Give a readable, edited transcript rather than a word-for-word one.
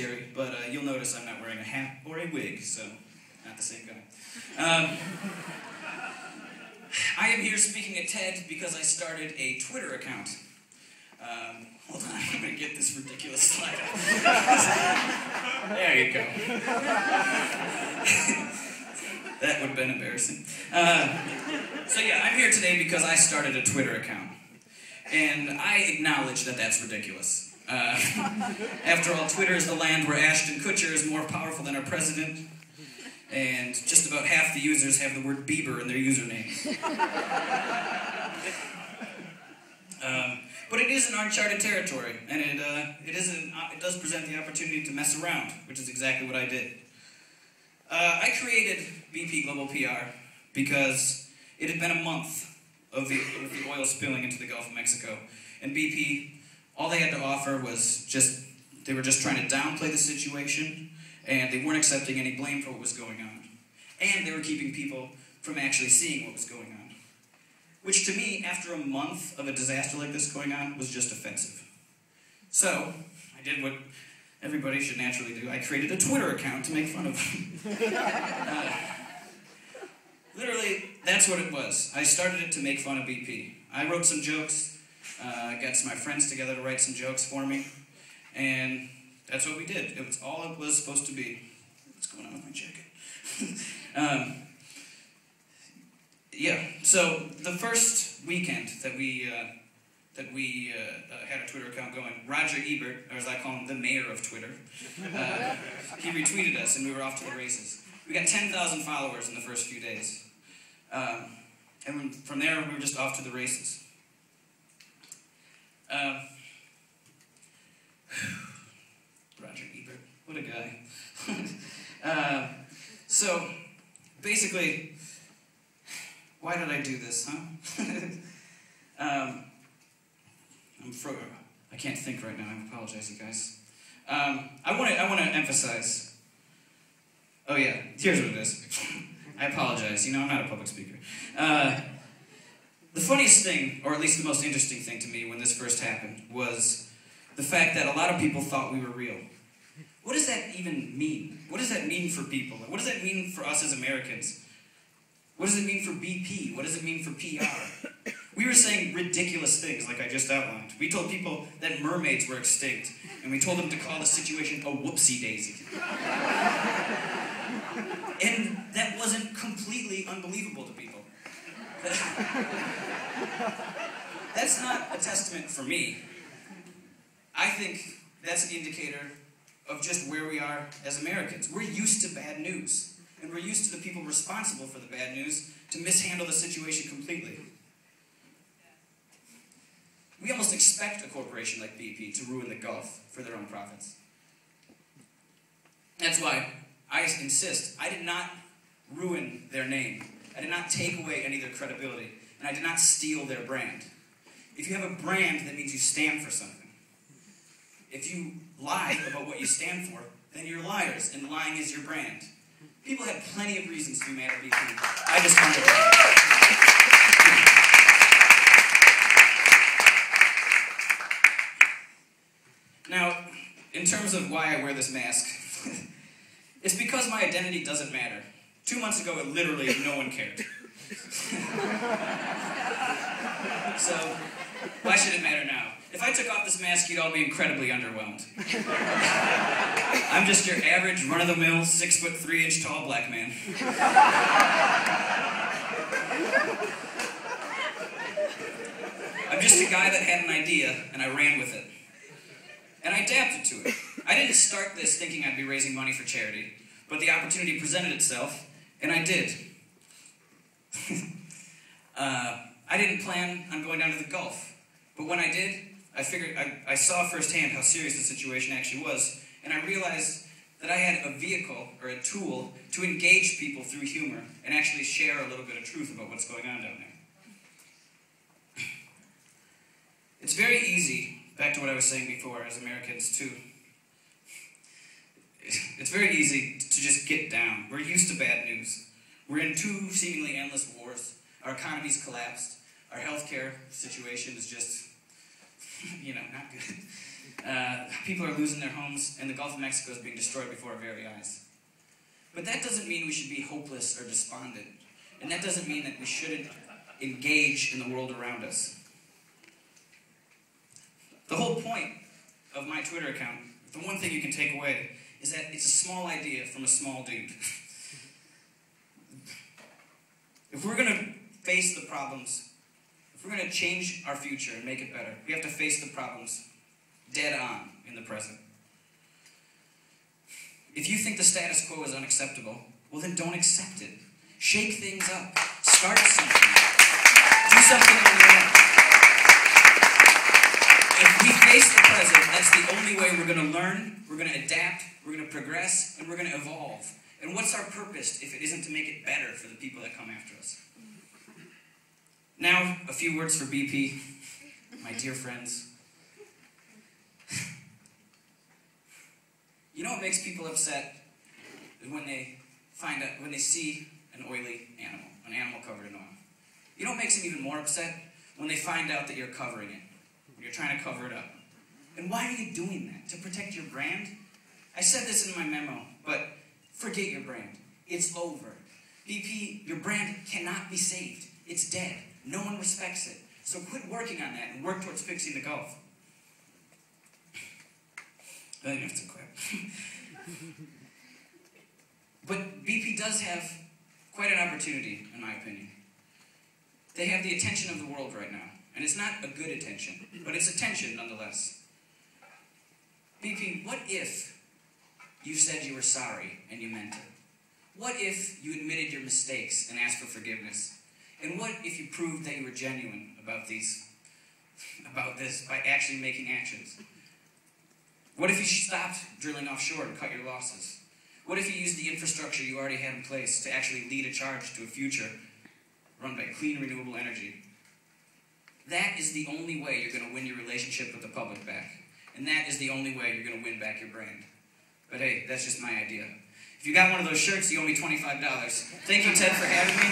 Terry, but you'll notice I'm not wearing a hat or a wig, so not the same guy. I am here speaking at TED because I started a Twitter account. Hold on, I'm going to get this ridiculous slide up. There you go. That would have been embarrassing. So yeah, I'm here today because I started a Twitter account. And I acknowledge that that's ridiculous. After all, Twitter is the land where Ashton Kutcher is more powerful than our president. And just about half the users have the word Bieber in their usernames. But it is an uncharted territory, and it does present the opportunity to mess around, which is exactly what I did. I created BP Global PR because it had been a month of the oil spilling into the Gulf of Mexico, and BP, all they had to offer was they were just trying to downplay the situation, and they weren't accepting any blame for what was going on. And they were keeping people from actually seeing what was going on. Which to me, after a month of a disaster like this going on, was just offensive. So, I did what everybody should naturally do. I created a Twitter account to make fun of them. Literally, that's what it was. I started it to make fun of BP. I wrote some jokes, got my friends together to write some jokes for me, and that's what we did. It was all it was supposed to be. What's going on with my jacket? Yeah, so the first weekend that we had a Twitter account going, Roger Ebert, or as I call him, the mayor of Twitter, he retweeted us and we were off to the races. We got 10,000 followers in the first few days. And from there, we were just off to the races. Roger Ebert, what a guy. So, basically, why did I do this, huh? I can't think right now. I apologize, you guys. I want to emphasize. Oh yeah, here's what it is. I apologize. You know, I'm not a public speaker. The funniest thing, or at least the most interesting thing to me when this first happened, was the fact that a lot of people thought we were real. What does that even mean? What does that mean for people? What does that mean for us as Americans? What does it mean for BP? What does it mean for PR? We were saying ridiculous things like I just outlined. We told people that mermaids were extinct, and we told them to call the situation a whoopsie-daisy. And that wasn't completely unbelievable to people. That's not a testament for me. I think that's an indicator of just where we are as Americans. We're used to bad news. And we're used to the people responsible for the bad news to mishandle the situation completely. We almost expect a corporation like BP to ruin the Gulf for their own profits. That's why I insist, I did not ruin their name. I did not take away any of their credibility. And I did not steal their brand. If you have a brand, that means you stand for something. If you lie about what you stand for, then you're liars, and lying is your brand. People had plenty of reasons to be mad at BP. I just wanted to. Now, in terms of why I wear this mask, it's because my identity doesn't matter. 2 months ago, literally no one cared. So, why should it matter now? If I took off this mask, you'd all be incredibly underwhelmed. I'm just your average, run-of-the-mill, 6'3" tall black man. I'm just a guy that had an idea, and I ran with it. And I adapted to it. I didn't start this thinking I'd be raising money for charity, but the opportunity presented itself, and I did. I didn't plan on going down to the Gulf, but when I did, I saw firsthand how serious the situation actually was, and I realized that I had a vehicle, or a tool, to engage people through humor and actually share a little bit of truth about what's going on down there. It's very easy, back to what I was saying before, as Americans too, it's very easy to just get down. We're used to bad news. We're in 2 seemingly endless wars. Our economy's collapsed. Our healthcare situation is just, not good. People are losing their homes, and the Gulf of Mexico is being destroyed before our very eyes. But that doesn't mean we should be hopeless or despondent. And that doesn't mean that we shouldn't engage in the world around us. The whole point of my Twitter account, the one thing you can take away, is that it's a small idea from a small dude. If we're going to face the problems, if we're going to change our future and make it better, we have to face the problems dead on in the present. If you think the status quo is unacceptable, well then don't accept it. Shake things up. Start something. Do something on your own. If we face the present, that's the only way we're going to learn, we're going to adapt, we're going to progress, and we're going to evolve. And what's our purpose if it isn't to make it better for the people that come after us? Now, a few words for BP, my dear friends. You know what makes people upset is when they see an oily animal, an animal covered in oil. You know what makes them even more upset? When they find out that you're covering it, when you're trying to cover it up. And why are you doing that? To protect your brand? I said this in my memo, but forget your brand. It's over. BP, your brand cannot be saved. It's dead. No one respects it. So quit working on that and work towards fixing the Gulf. I think I have to quit. But BP does have quite an opportunity, in my opinion. They have the attention of the world right now. And it's not a good attention, but it's attention nonetheless. BP, what if you said you were sorry and you meant it? What if you admitted your mistakes and asked for forgiveness? And what if you proved that you were genuine about this by actually making actions? What if you stopped drilling offshore and cut your losses? What if you used the infrastructure you already had in place to actually lead a charge to a future run by clean, renewable energy? That is the only way you're going to win your relationship with the public back. And that is the only way you're going to win back your brand. But hey, that's just my idea. If you got one of those shirts, you owe me $25. Thank you, Ted, for having me.